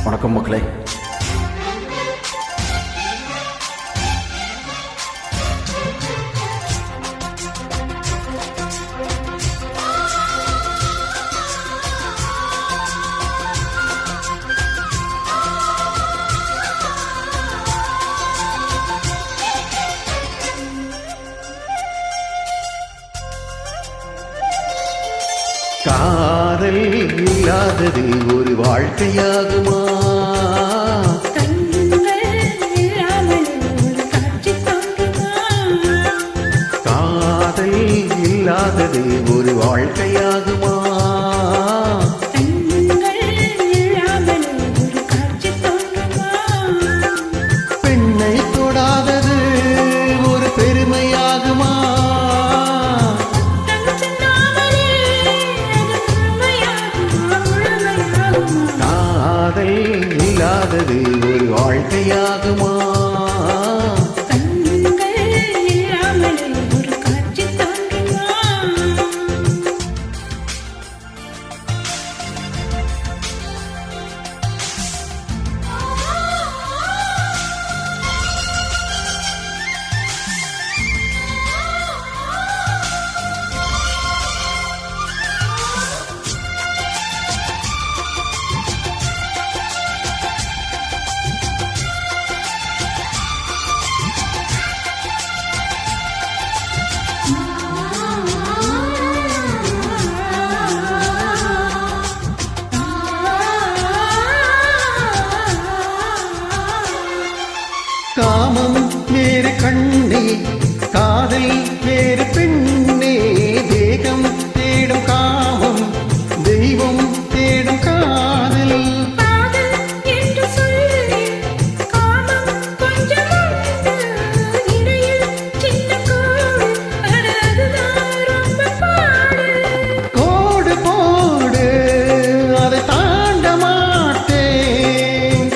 வணக்கம் மக்களே. காதல் இல்லாதது ஒரு வாழ்க்கையாகுமா? காதல் இல்லாதது ஒரு வாழ்க்கையாகுமா? பெண்ணை தொடாதது ஒரு பெருமையாகுமா? காதல் இல்லாதது ஒரு வாழ்க்கையாகுமா? காமம் வேறு கண்ணே, காதல் வேறு பெண்ணே. தேகம் தேடும் காமம், தெய்வம் தேடும் காதல். கோடு போடு, அதை தாண்ட மாட்டேன்.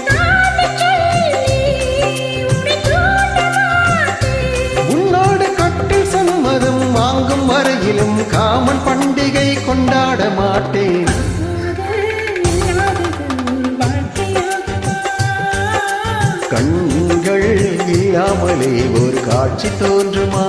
உன்னோடு கட்டில் சம்மதம் வாங்கும் வரையிலும் காமன் பண்டிகை கொண்டாட மாட்டேன். கண்கள் இல்லாமலே ஒரு காட்சி தோன்றுமா?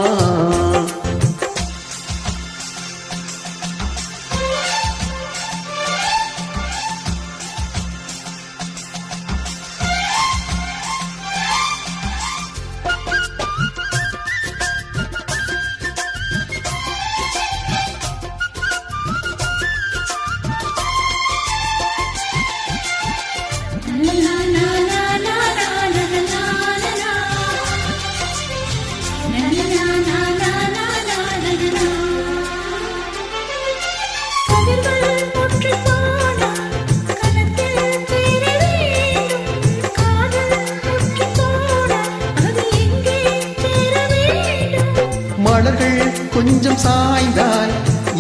மலர்கள் கொஞ்சம் சாய்ந்தால்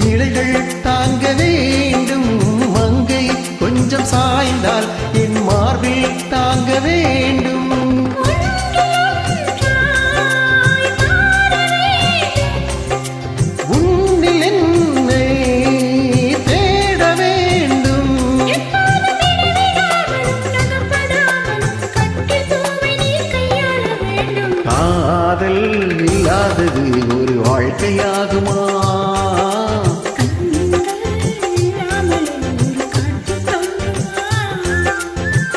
இலைகள் தாங்க வேண்டும். மங்கை கொஞ்சம் சாய்ந்தால் என் மார்பில் தாங்க வேண்டும். உன்னில் என்னை தேட வேண்டும். காதல் இல்லாதது ஒரு வாழ்க்கையாகுமா?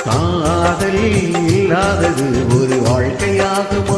காதல் இல்லாதது ஒரு வாழ்க்கையாகுமா?